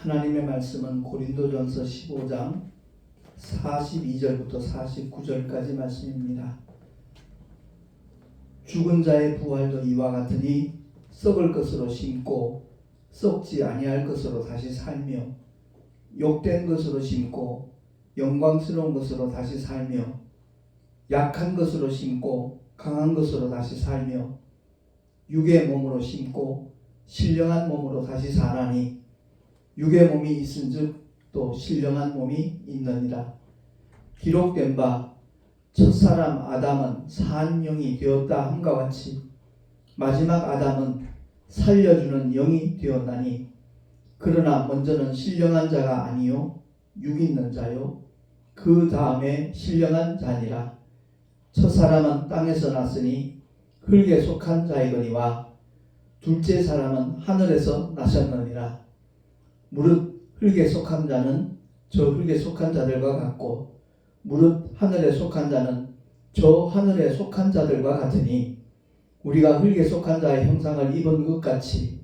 하나님의 말씀은 고린도전서 15장 42절부터 49절까지 말씀입니다. 죽은 자의 부활도 이와 같으니 썩을 것으로 심고 썩지 아니할 것으로 다시 살며 욕된 것으로 심고 영광스러운 것으로 다시 살며 약한 것으로 심고 강한 것으로 다시 살며 육의 몸으로 심고 신령한 몸으로 다시 사나니 육의 몸이 있은즉 또 신령한 몸이 있느니라. 기록된 바 첫사람 아담은 산 영이 되었다 함과 같이 마지막 아담은 살려주는 영이 되었나니 그러나 먼저는 신령한 자가 아니요 육 있는 자요 그 다음에 신령한 자니라. 첫사람은 땅에서 났으니 흙에 속한 자이거니와 둘째 사람은 하늘에서 나셨느니라. 무릇 흙에 속한 자는 저 흙에 속한 자들과 같고 무릇 하늘에 속한 자는 저 하늘에 속한 자들과 같으니 우리가 흙에 속한 자의 형상을 입은 것 같이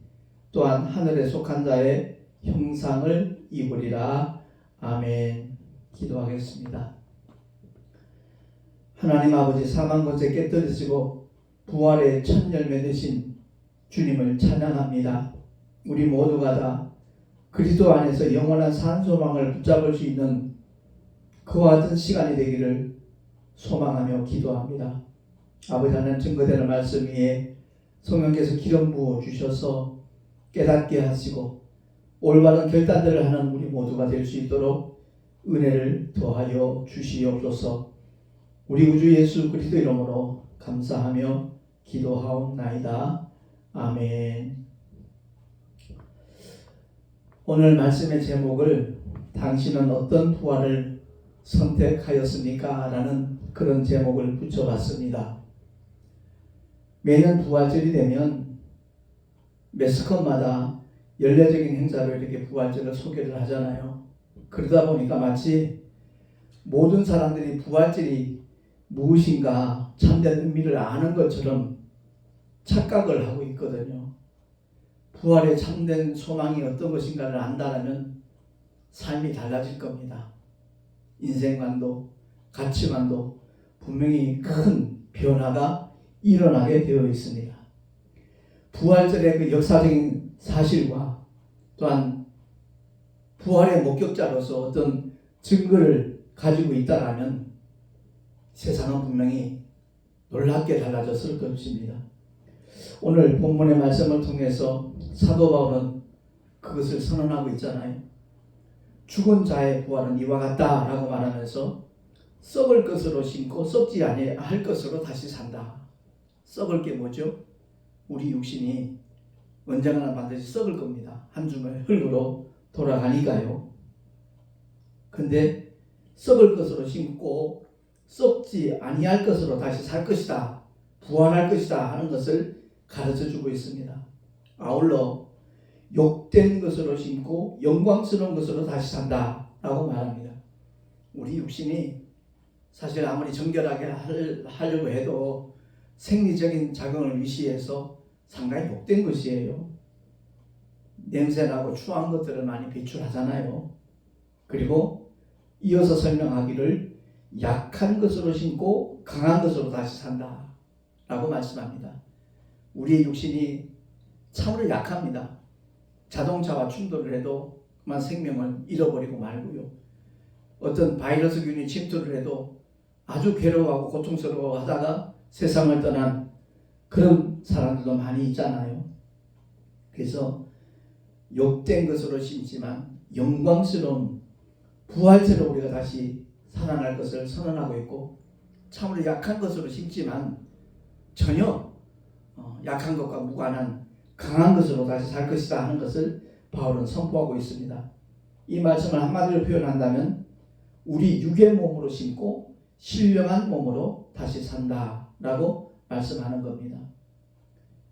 또한 하늘에 속한 자의 형상을 입으리라. 아멘. 기도하겠습니다. 하나님 아버지, 사망권세 깨뜨리시고 부활의 첫 열매 되신 주님을 찬양합니다. 우리 모두가 다 그리스도 안에서 영원한 산소망을 붙잡을 수 있는 그와 같은 시간이 되기를 소망하며 기도합니다. 아버지 하나님, 증거되는 말씀 위에 성령께서 기름 부어 주셔서 깨닫게 하시고 올바른 결단들을 하는 우리 모두가 될 수 있도록 은혜를 더하여 주시옵소서. 우리 구주 예수 그리스도 이름으로 감사하며 기도하옵나이다. 아멘. 오늘 말씀의 제목을 당신은 어떤 부활을 선택하였습니까? 라는 그런 제목을 붙여봤습니다. 매년 부활절이 되면 매스컴마다 연례적인 행사로 이렇게 부활절을 소개를 하잖아요. 그러다 보니까 마치 모든 사람들이 부활절이 무엇인가 참된 의미를 아는 것처럼 착각을 하고 있거든요. 부활의 참된 소망이 어떤 것인가를 안다면 삶이 달라질 겁니다. 인생관도 가치관도 분명히 큰 변화가 일어나게 되어 있습니다. 부활절의 그 역사적인 사실과 또한 부활의 목격자로서 어떤 증거를 가지고 있다라면 세상은 분명히 놀랍게 달라졌을 것입니다. 오늘 본문의 말씀을 통해서 사도 바울은 그것을 선언하고 있잖아요. 죽은 자의 부활은 이와 같다라고 말하면서 썩을 것으로 심고 썩지 아니할 것으로 다시 산다. 썩을 게 뭐죠? 우리 육신이 언젠가는 반드시 썩을 겁니다. 한 줌의 흙으로 돌아가니까요. 근데 썩을 것으로 심고 썩지 아니할 것으로 다시 살 것이다, 부활할 것이다 하는 것을 가르쳐주고 있습니다. 아울러 욕된 것으로 심고 영광스러운 것으로 다시 산다라고 말합니다. 우리 육신이 사실 아무리 정결하게 하려고 해도 생리적인 작용을 위시해서 상당히 욕된 것이에요. 냄새나고 추한 것들을 많이 배출하잖아요. 그리고 이어서 설명하기를 약한 것으로 심고 강한 것으로 다시 산다 라고 말씀합니다. 우리의 육신이 참으로 약합니다. 자동차와 충돌을 해도 그만 생명을 잃어버리고 말고요. 어떤 바이러스균이 침투를 해도 아주 괴로워하고 고통스러워 하다가 세상을 떠난 그런 사람들도 많이 있잖아요. 그래서 욕된 것으로 심지만 영광스러운 부활체로 우리가 다시 살아날 것을 선언하고 있고, 참으로 약한 것으로 심지만 전혀 약한 것과 무관한 강한 것으로 다시 살 것이다 하는 것을 바울은 선포하고 있습니다. 이 말씀을 한마디로 표현한다면 우리 육의 몸으로 심고 신령한 몸으로 다시 산다라고 말씀하는 겁니다.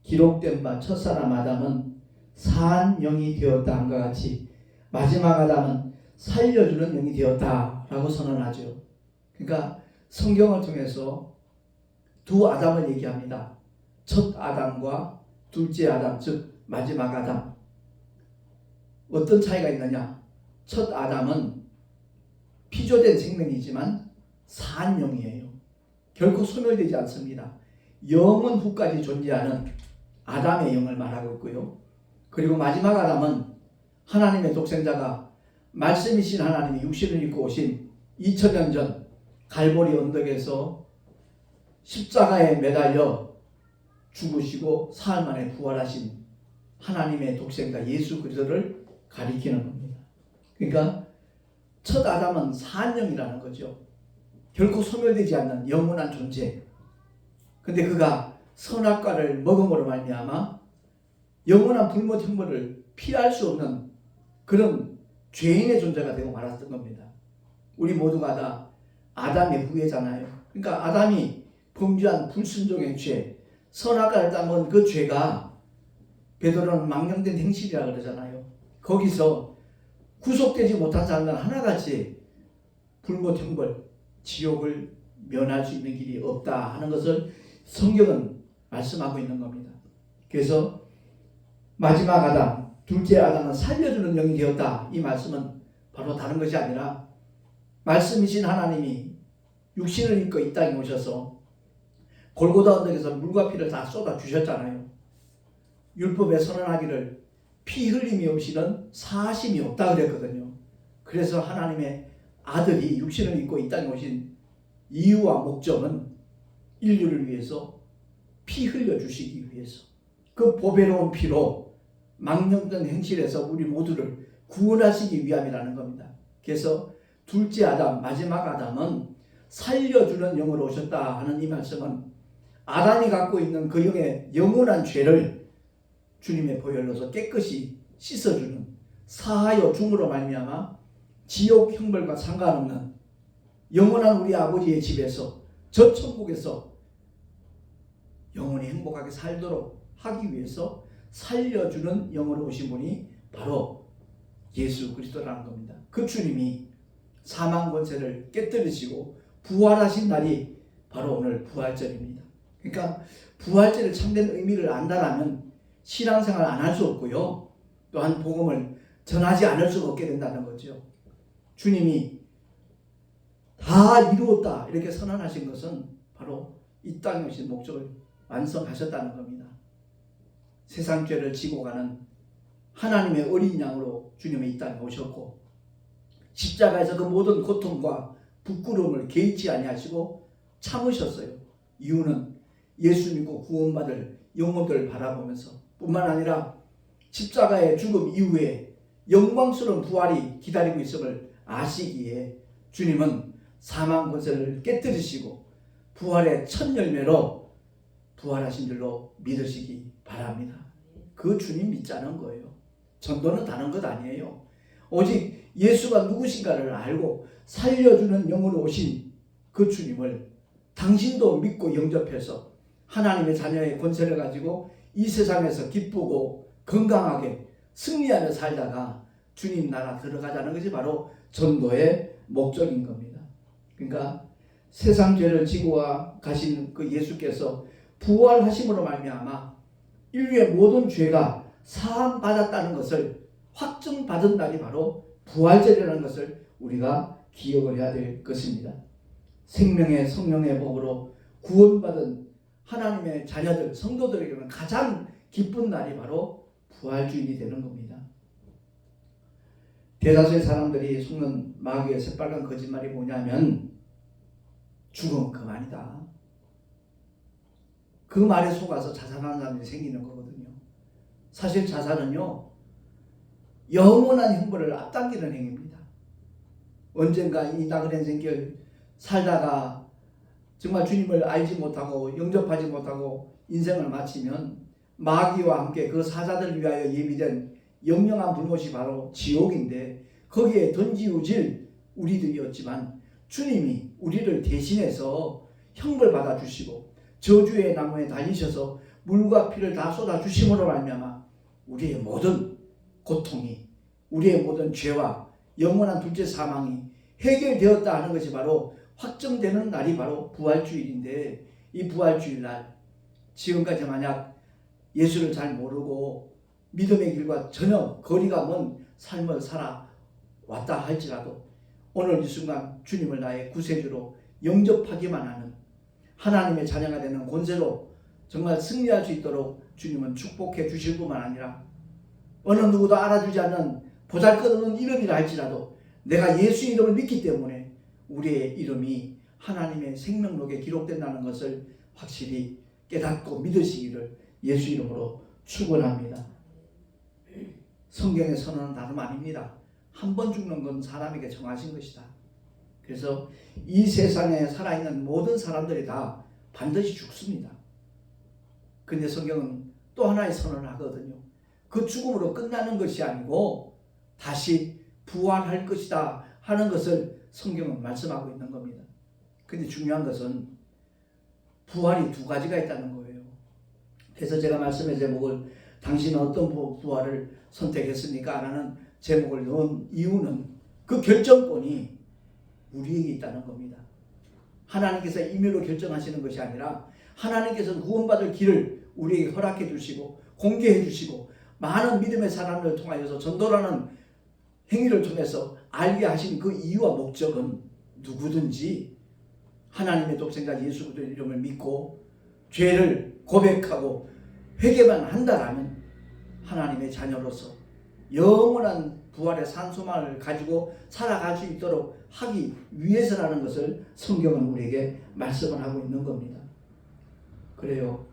기록된 바 첫사람 아담은 산 영이 되었다 함과 같이 마지막 아담은 살려주는 영이 되었다라고 선언하죠. 그러니까 성경을 통해서 두 아담을 얘기합니다. 첫 아담과 둘째 아담, 즉 마지막 아담. 어떤 차이가 있느냐? 첫 아담은 피조된 생명이지만 산 영이에요. 결코 소멸되지 않습니다. 영원 후까지 존재하는 아담의 영을 말하고 있고요. 그리고 마지막 아담은 하나님의 독생자가 말씀이신 하나님이 육신을 입고 오신 2000년 전 갈보리 언덕에서 십자가에 매달려 죽으시고 사흘 만에 부활하신 하나님의 독생자 예수 그리스도를 가리키는 겁니다. 그러니까 첫 아담은 산영이라는 거죠. 결코 소멸되지 않는 영원한 존재. 근데 그가 선악과를 먹음으로 말미암아 영원한 불못 형벌을 피할 수 없는 그런 죄인의 존재가 되고 말았던 겁니다. 우리 모두가 다 아담의 후예잖아요. 그러니까 아담이 범죄한 불순종의 죄, 선악과를 따먹은 그 죄가 베드로는 망령된 행실이라고 그러잖아요. 거기서 구속되지 못한 사람은 하나같이 불못 형벌, 지옥을 면할 수 있는 길이 없다 하는 것을 성경은 말씀하고 있는 겁니다. 그래서 마지막 아담, 둘째 아담은 살려주는 영이 되었다. 이 말씀은 바로 다른 것이 아니라 말씀이신 하나님이 육신을 입고 이 땅에 오셔서 골고다 언덕에서 물과 피를 다 쏟아 주셨잖아요. 율법에 선언하기를 피 흘림이 없이는 사심이 없다 그랬거든요. 그래서 하나님의 아들이 육신을 입고 이 땅에 오신 이유와 목적은 인류를 위해서 피 흘려 주시기 위해서 그 보배로운 피로 망령된 행실에서 우리 모두를 구원하시기 위함이라는 겁니다. 그래서 둘째 아담, 마지막 아담은 살려주는 영으로 오셨다 하는 이 말씀은 아담이 갖고 있는 그 영의 영원한 죄를 주님의 보혈로서 깨끗이 씻어주는 사하여 줌으로 말미암아 지옥 형벌과 상관없는 영원한 우리 아버지의 집에서 저 천국에서 영원히 행복하게 살도록 하기 위해서 살려주는 영으로 오신 분이 바로 예수 그리스도라는 겁니다. 그 주님이 사망 권세를 깨뜨리시고 부활하신 날이 바로 오늘 부활절입니다. 그러니까 부활절의 참된 의미를 안다라면 신앙생활 안 할 수 없고요. 또한 복음을 전하지 않을 수가 없게 된다는 거죠. 주님이 다 이루었다 이렇게 선언하신 것은 바로 이 땅에 오신 목적을 완성하셨다는 겁니다. 세상 죄를 지고 가는 하나님의 어린 양으로 주님이 이 땅에 오셨고 십자가에서 그 모든 고통과 부끄러움을 개의치 아니하시고 참으셨어요. 이유는 예수 믿고 구원받을 영혼들을 바라보면서 뿐만 아니라 십자가의 죽음 이후에 영광스러운 부활이 기다리고 있음을 아시기에 주님은 사망 권세를 깨뜨리시고 부활의 첫 열매로 부활하신 줄로 믿으시기 바랍니다. 그 주님 믿자는 거예요. 전도는 다른 것 아니에요. 오직 예수가 누구신가를 알고 살려주는 영으로 오신 그 주님을 당신도 믿고 영접해서 하나님의 자녀의 권세를 가지고 이 세상에서 기쁘고 건강하게 승리하며 살다가 주님 나라 들어가자는 것이 바로 전도의 목적인 겁니다. 그러니까 세상 죄를 지고 가신 그 예수께서 부활하심으로 말미암아 인류의 모든 죄가 사함 받았다는 것을 확증받은 날이 바로 부활절이라는 것을 우리가 기억을 해야 될 것입니다. 생명의 성령의 복으로 구원받은 하나님의 자녀들, 성도들에게는 가장 기쁜 날이 바로 부활주일이 되는 겁니다. 대다수의 사람들이 속는 마귀의 새빨간 거짓말이 뭐냐면 죽음 그만이다. 그 말에 속아서 자살하는 사람들이 생기는 거거든요. 사실 자살은요 영원한 형벌을 앞당기는 행위입니다. 언젠가 이 나그네 생길 살다가 정말 주님을 알지 못하고 영접하지 못하고 인생을 마치면 마귀와 함께 그 사자들 위하여 예비된 영영한 불못이 바로 지옥인데 거기에 던지우질 우리들이었지만 주님이 우리를 대신해서 형벌 받아주시고 저주의 나무에 달리셔서 물과 피를 다 쏟아주심으로 말미암아 우리의 모든 고통이 우리의 모든 죄와 영원한 둘째 사망이 해결되었다 하는 것이 바로 확정되는 날이 바로 부활주일인데 이 부활주일날 지금까지 만약 예수를 잘 모르고 믿음의 길과 전혀 거리가 먼 삶을 살아왔다 할지라도 오늘 이 순간 주님을 나의 구세주로 영접하기만 하는 하나님의 자녀가 되는 권세로 정말 승리할 수 있도록 주님은 축복해 주실 뿐만 아니라 어느 누구도 알아주지 않는 보잘것없는 이름이라 할지라도 내가 예수 이름을 믿기 때문에 우리의 이름이 하나님의 생명록에 기록된다는 것을 확실히 깨닫고 믿으시기를 예수 이름으로 축원합니다. 성경의 선언은 다름 아닙니다. 한 번 죽는 건 사람에게 정하신 것이다. 그래서 이 세상에 살아있는 모든 사람들이 다 반드시 죽습니다. 근데 성경은 또 하나의 선언을 하거든요. 그 죽음으로 끝나는 것이 아니고 다시 부활할 것이다 하는 것을 성경은 말씀하고 있는 겁니다. 근데 중요한 것은 부활이 두 가지가 있다는 거예요. 그래서 제가 말씀의 제목을 당신은 어떤 부활을 선택했습니까? 라는 제목을 넣은 이유는 그 결정권이 우리에게 있다는 겁니다. 하나님께서 임의로 결정하시는 것이 아니라 하나님께서는 구원받을 길을 우리에게 허락해 주시고 공개해 주시고 많은 믿음의 사람을 통하여서 전도라는 행위를 통해서 알게 하신 그 이유와 목적은 누구든지 하나님의 독생자 예수 그리스도의 이름을 믿고 죄를 고백하고 회개만 한다라면 하나님의 자녀로서 영원한 부활의 산소만을 가지고 살아갈 수 있도록 하기 위해서라는 것을 성경은 우리에게 말씀을 하고 있는 겁니다. 그래요.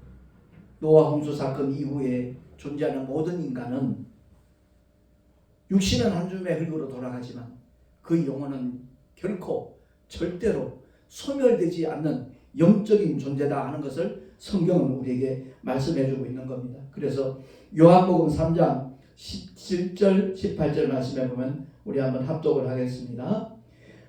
노아 홍수 사건 이후에 존재하는 모든 인간은 육신은 한 줌의 흙으로 돌아가지만 그 영혼은 결코 절대로 소멸되지 않는 영적인 존재다 하는 것을 성경은 우리에게 말씀해주고 있는 겁니다. 그래서 요한복음 3장 17절 18절 말씀해 보면 우리 한번 합독을 하겠습니다.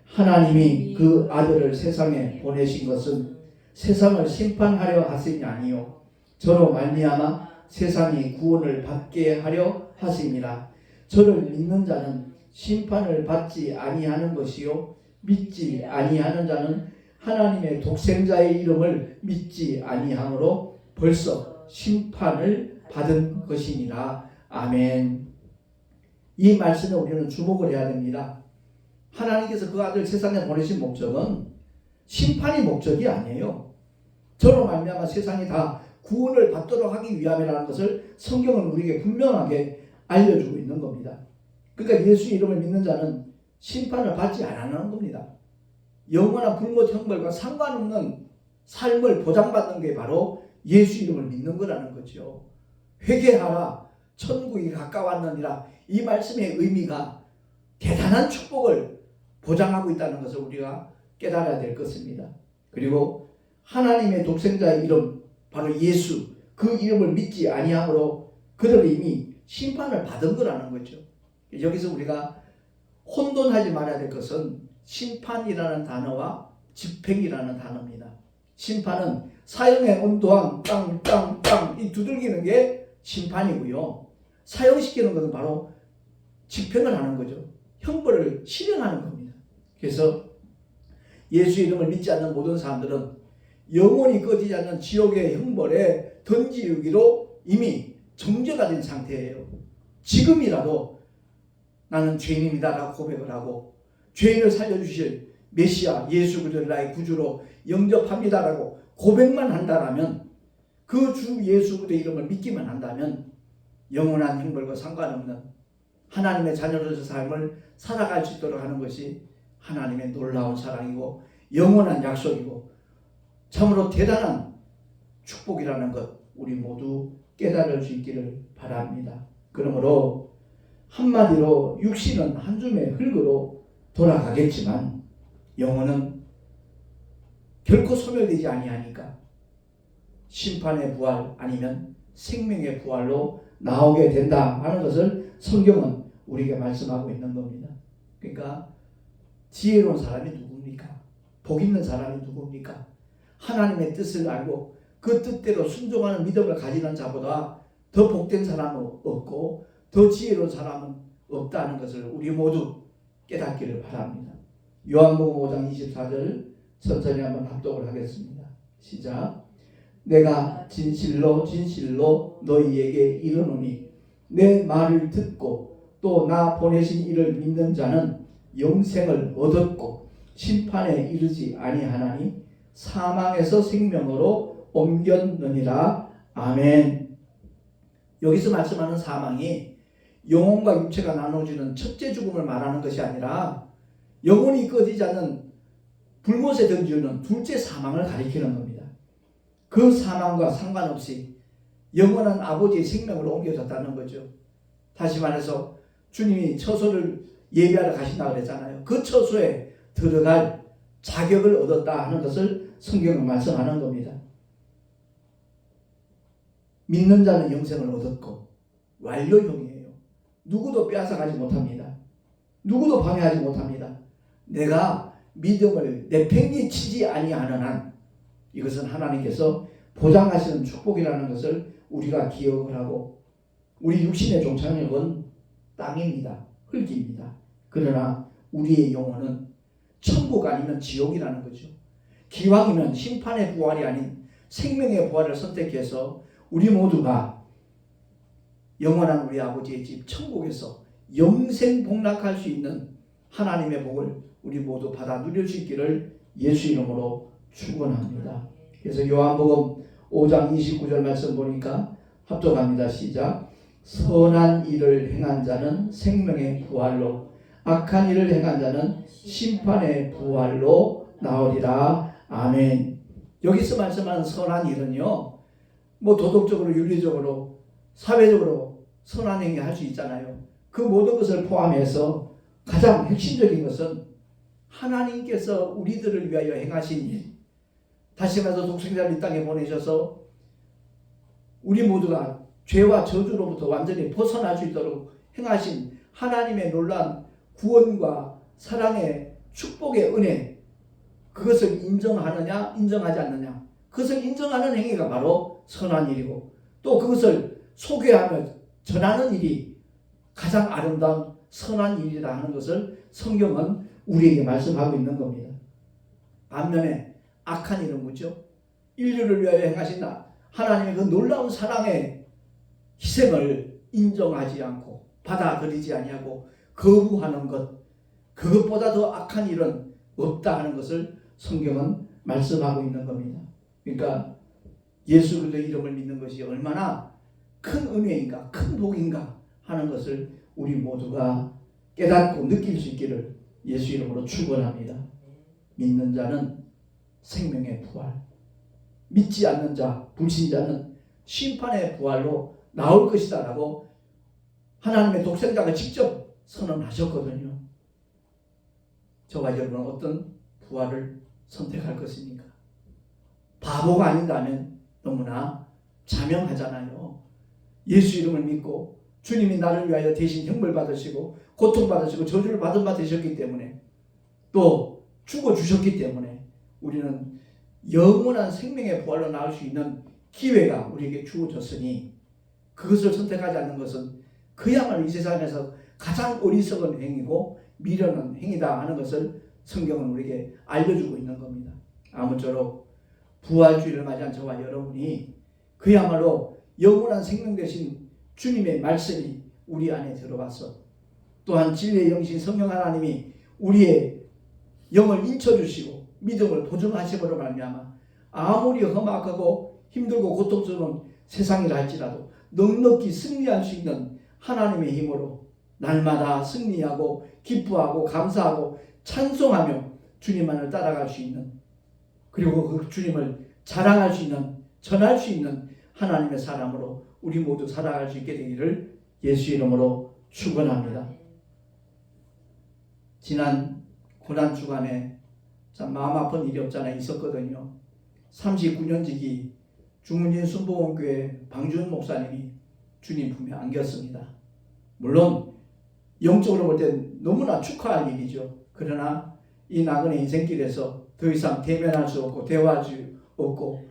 하나님이 그 아들을 세상에 보내신 것은 세상을 심판하려 하심이 아니요 저로 말미암아 세상이 구원을 받게 하려 하심이라. 저를 믿는 자는 심판을 받지 아니하는 것이요 믿지 아니하는 자는 하나님의 독생자의 이름을 믿지 아니함으로 벌써 심판을 받은 것이니라. 아멘. 이 말씀에 우리는 주목을 해야 됩니다. 하나님께서 그 아들 세상에 보내신 목적은 심판이 목적이 아니에요. 저로 말미암아 세상이 다 구원을 받도록 하기 위함이라는 것을 성경은 우리에게 분명하게 알려주고 있는 겁니다. 그러니까 예수 이름을 믿는 자는 심판을 받지 않는 겁니다. 영원한 불못 형벌과 상관없는 삶을 보장받는 게 바로 예수 이름을 믿는 거라는 거죠. 회개하라 천국이 가까웠느니라. 이 말씀의 의미가 대단한 축복을 보장하고 있다는 것을 우리가 깨달아야 될 것입니다. 그리고 하나님의 독생자의 이름 바로 예수 그 이름을 믿지 아니함으로 그들은 이미 심판을 받은 거라는 거죠. 여기서 우리가 혼돈하지 말아야 될 것은 심판이라는 단어와 집행이라는 단어입니다. 심판은 사형의 온도왕 땅땅땅 이 두들기는 게 심판이고요. 사형시키는 것은 바로 집행을 하는 거죠. 형벌을 실행하는 겁니다. 그래서 예수 이름을 믿지 않는 모든 사람들은 영원히 꺼지지 않는 지옥의 형벌에 던지기로 이미 정죄가 된 상태예요. 지금이라도 나는 죄인입니다 라고 고백을 하고 죄인을 살려주실 메시아 예수 그리스도를 나의 구주로 영접합니다 라고 고백만 한다라면 그 주 예수 그리스도의 이름을 믿기만 한다면 영원한 형벌과 상관없는 하나님의 자녀로서 삶을 살아갈 수 있도록 하는 것이 하나님의 놀라운 사랑이고 영원한 약속이고 참으로 대단한 축복이라는 것 우리 모두 깨달을 수 있기를 바랍니다. 그러므로 한마디로 육신은 한 줌의 흙으로 돌아가겠지만 영혼은 결코 소멸되지 아니하니까 심판의 부활 아니면 생명의 부활로 나오게 된다 하는 것을 성경은 우리에게 말씀하고 있는 겁니다. 그러니까 지혜로운 사람이 누굽니까? 복 있는 사람이 누굽니까? 하나님의 뜻을 알고 그 뜻대로 순종하는 믿음을 가지는 자보다 더 복된 사람은 없고 더 지혜로운 사람은 없다는 것을 우리 모두 깨닫기를 바랍니다. 요한복음 5장 24절 천천히 한번 합독을 하겠습니다. 시작. 내가 진실로 진실로 너희에게 이르노니 내 말을 듣고 또 나 보내신 이를 믿는 자는 영생을 얻었고 심판에 이르지 아니하나니 사망에서 생명으로 옮겼느니라. 아멘. 여기서 말씀하는 사망이 영혼과 육체가 나눠지는 첫째 죽음을 말하는 것이 아니라 영혼이 꺼지지 않는 불못에 던지는 둘째 사망을 가리키는 겁니다. 그 사망과 상관없이 영원한 아버지의 생명으로 옮겨졌다는 거죠. 다시 말해서 주님이 처소를 예비하러 가신다고 그랬잖아요. 그 처소에 들어갈 자격을 얻었다 하는 것을 성경은 말씀하는 겁니다. 믿는 자는 영생을 얻었고 완료형이에요. 누구도 빼앗아가지 못합니다. 누구도 방해하지 못합니다. 내가 믿음을 내팽개치지 아니하는 한 이것은 하나님께서 보장하시는 축복이라는 것을 우리가 기억을 하고, 우리 육신의 종착역은 땅입니다. 흙입니다. 그러나 우리의 영혼은 천국 아니면 지옥이라는 거죠. 기왕이면 심판의 부활이 아닌 생명의 부활을 선택해서 우리 모두가 영원한 우리 아버지의 집 천국에서 영생 복락할 수 있는 하나님의 복을 우리 모두 받아 누릴 수 있기를 예수 이름으로 축원합니다. 그래서 요한복음 5장 29절 말씀 보니까 합독합니다. 시작. 선한 일을 행한 자는 생명의 부활로, 악한 일을 행한 자는 심판의 부활로 나오리라. 아멘. 여기서 말씀하는 선한 일은요, 뭐 도덕적으로, 윤리적으로, 사회적으로 선한 행위 할 수 있잖아요. 그 모든 것을 포함해서 가장 핵심적인 것은 하나님께서 우리들을 위하여 행하신 일, 다시 말해서 독생자를 이 땅에 보내셔서 우리 모두가 죄와 저주로부터 완전히 벗어날 수 있도록 행하신 하나님의 놀라운 구원과 사랑의 축복의 은혜, 그것을 인정하느냐 인정하지 않느냐, 그것을 인정하는 행위가 바로 선한 일이고, 또 그것을 소개하며 전하는 일이 가장 아름다운 선한 일이라 하는 것을 성경은 우리에게 말씀하고 있는 겁니다. 반면에 악한 일은 뭐죠? 인류를 위하여 행하신다 하나님의 그 놀라운 사랑의 희생을 인정하지 않고 받아들이지 아니하고 거부하는 것, 그것보다 더 악한 일은 없다 하는 것을 성경은 말씀하고 있는 겁니다. 그러니까 예수 그리스도의 이름을 믿는 것이 얼마나 큰 은혜인가, 큰 복인가 하는 것을 우리 모두가 깨닫고 느낄 수 있기를 예수 이름으로 축원합니다. 믿는 자는 생명의 부활, 믿지 않는 자, 불신자는 심판의 부활로 나올 것이다 라고 하나님의 독생자가 직접 선언하셨거든요. 저와 여러분은 어떤 부활을 선택할 것입니까? 바보가 아닌다면 너무나 자명하잖아요. 예수 이름을 믿고 주님이 나를 위하여 대신 형벌 받으시고 고통받으시고 저주를 받은 바 되셨기 때문에, 또 죽어주셨기 때문에 우리는 영원한 생명의 부활로 나올 수 있는 기회가 우리에게 주어졌으니, 그것을 선택하지 않는 것은 그야말로 이 세상에서 가장 어리석은 행위고 미련한 행위다 하는 것을 성경은 우리에게 알려주고 있는 겁니다. 아무쪼록 부활주의를 맞이한 저와 여러분이 그야말로 영원한 생명 되신 주님의 말씀이 우리 안에 들어가서, 또한 진리의 영신 성령 하나님이 우리의 영을 인쳐주시고 믿음을 보증하심으로 말미암아 아무리 험악하고 힘들고 고통스러운 세상이라 할지라도 넉넉히 승리할 수 있는 하나님의 힘으로 날마다 승리하고 기뻐하고 감사하고 찬송하며 주님만을 따라갈 수 있는, 그리고 그 주님을 자랑할 수 있는, 전할 수 있는 하나님의 사람으로 우리 모두 살아갈 수 있게 되기를 예수 이름으로 축원합니다. 지난 고난 주간에 참 마음 아픈 일이 없잖아 있었거든요. 39년 지기 중문진 순복음교회 방준 목사님이 주님 품에 안겼습니다. 물론 영적으로 볼 때 너무나 축하할 일이죠. 그러나 이 나그네 인생길에서 더 이상 대면할 수 없고 대화할 수 없고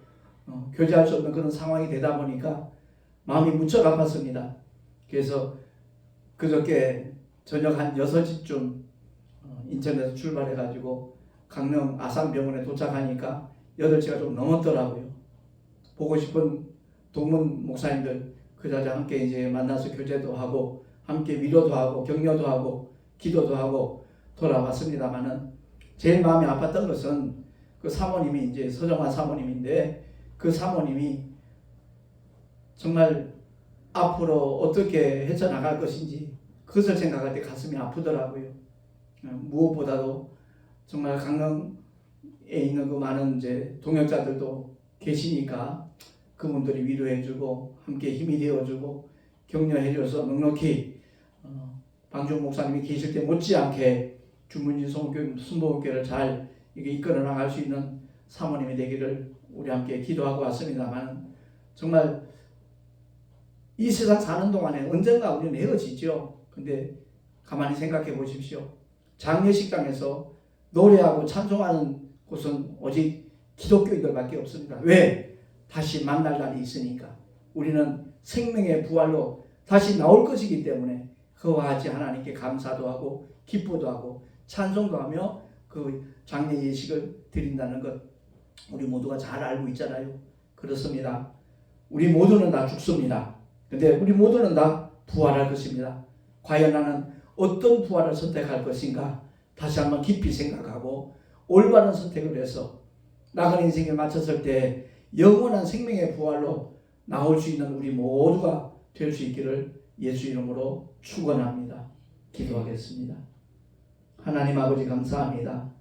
교제할 수 없는 그런 상황이 되다 보니까 마음이 무척 아팠습니다. 그래서 그저께 저녁 한 6시쯤 인천에서 출발해가지고 강릉 아산병원에 도착하니까 8시가 좀 넘었더라고요. 보고 싶은 동문 목사님들 그 자리에 함께 이제 만나서 교제도 하고 함께 위로도 하고 격려도 하고 기도도 하고 돌아왔습니다만은 제일 마음이 아팠던 것은 그 사모님이 이제 서정화 사모님인데 그 사모님이 정말 앞으로 어떻게 헤쳐나갈 것인지 그것을 생각할 때 가슴이 아프더라고요. 무엇보다도 정말 강릉에 있는 그 많은 이제 동역자들도 계시니까 그분들이 위로해주고 함께 힘이 되어주고 격려해줘서 넉넉히 방중 목사님이 계실 때 못지않게 주문진 순복음교회를 잘 이끌어 나갈 수 있는 사모님이 되기를 우리 함께 기도하고 왔습니다만 정말 이 세상 사는 동안에 언젠가 우리는 헤어지죠. 근데 가만히 생각해 보십시오. 장례식장에서 노래하고 찬송하는 곳은 오직 기독교인들밖에 없습니다. 왜? 다시 만날 날이 있으니까. 우리는 생명의 부활로 다시 나올 것이기 때문에 그와 같이 하나님께 감사도 하고 기뻐도 하고 찬송도 하며 그 장례 예식을 드린다는 것 우리 모두가 잘 알고 있잖아요. 그렇습니다. 우리 모두는 다 죽습니다. 근데 우리 모두는 다 부활할 것입니다. 과연 나는 어떤 부활을 선택할 것인가 다시 한번 깊이 생각하고 올바른 선택을 해서 나간 인생에 마쳤을 때 영원한 생명의 부활로 나올 수 있는 우리 모두가 될 수 있기를 예수 이름으로 축원합니다. 기도하겠습니다. 하나님 아버지 감사합니다.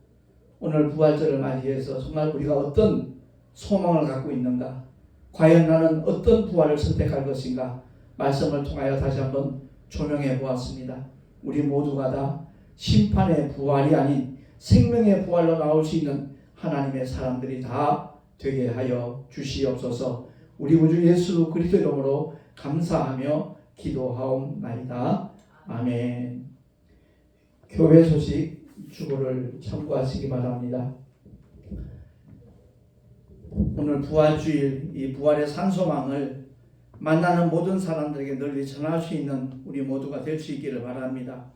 오늘 부활절을 맞이해서 정말 우리가 어떤 소망을 갖고 있는가, 과연 나는 어떤 부활을 선택할 것인가 말씀을 통하여 다시 한번 조명해 보았습니다. 우리 모두가 다 심판의 부활이 아닌 생명의 부활로 나올 수 있는 하나님의 사람들이 다 되게 하여 주시옵소서. 우리 구주 예수 그리스도 이름으로 감사하며 기도하옵나이다. 아멘. 교회 소식 주보를 참고하시기 바랍니다. 오늘 부활주일 이 부활의 산소망을 만나는 모든 사람들에게 널리 전할 수 있는 우리 모두가 될 수 있기를 바랍니다.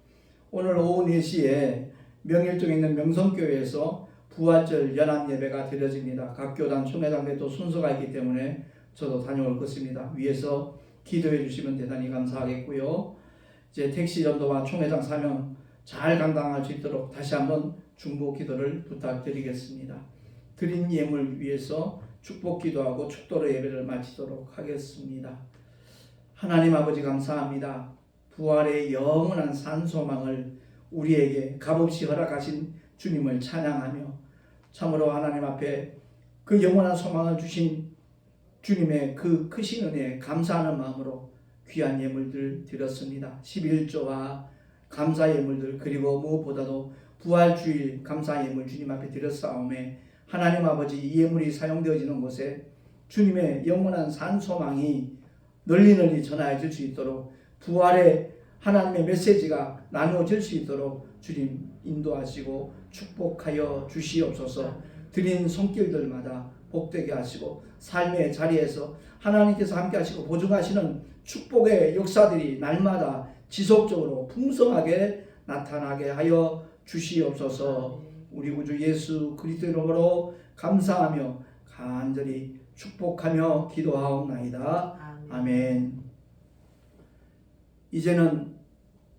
오늘 오후 4시에 명일동에 있는 명성교회에서 부활절 연합예배가 드려집니다. 각 교단 총회장들도 순서가 있기 때문에 저도 다녀올 것입니다. 위에서 기도해 주시면 대단히 감사하겠고요. 이제 택시 전도와 총회장 사명 잘 감당할 수 있도록 다시 한번 중보 기도를 부탁드리겠습니다. 드린 예물 위해서 축복 기도하고 축도로 예배를 마치도록 하겠습니다. 하나님 아버지 감사합니다. 부활의 영원한 산소망을 우리에게 값없이 허락하신 주님을 찬양하며 참으로 하나님 앞에 그 영원한 소망을 주신 주님의 그 크신 은혜에 감사하는 마음으로 귀한 예물들 드렸습니다. 11조와 감사 예물들 그리고 무엇보다도 부활주일 감사 예물 주님 앞에 드렸사오매 하나님 아버지 이 예물이 사용되어지는 곳에 주님의 영원한 산소망이 널리 전하여질 수 있도록 부활의 하나님의 메시지가 나누어질 수 있도록 주님 인도하시고 축복하여 주시옵소서. 드린 손길들마다 복되게 하시고 삶의 자리에서 하나님께서 함께 하시고 보증하시는 축복의 역사들이 날마다 지속적으로 풍성하게 나타나게 하여 주시옵소서. 우리 구주 예수 그리스도 이름으로 감사하며 간절히 축복하며 기도하옵나이다. 아멘. 이제는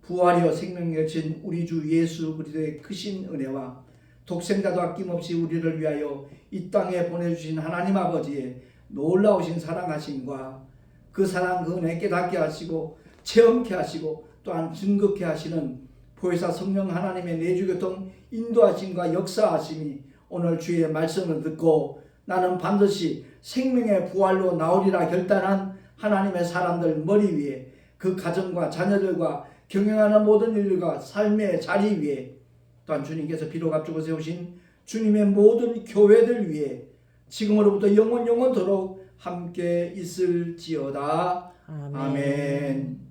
부활이여 생명이 신 우리 주 예수 그리스도의 크신 은혜와 독생자도 아낌없이 우리를 위하여 이 땅에 보내주신 하나님 아버지의 놀라우신 사랑하심과 그 사랑 그 은혜 깨닫게 하시고 체험케 하시고 또한 증거케 하시는 보혜사 성령 하나님의 내주교통 인도하심과 역사하심이 오늘 주의 말씀을 듣고 나는 반드시 생명의 부활로 나오리라 결단한 하나님의 사람들 머리 위에 그 가정과 자녀들과 경영하는 모든 일들과 삶의 자리 위에 또한 주님께서 비록 앞두고 세우신 주님의 모든 교회들 위에 지금으로부터 영원토록 함께 있을지어다. 아멘.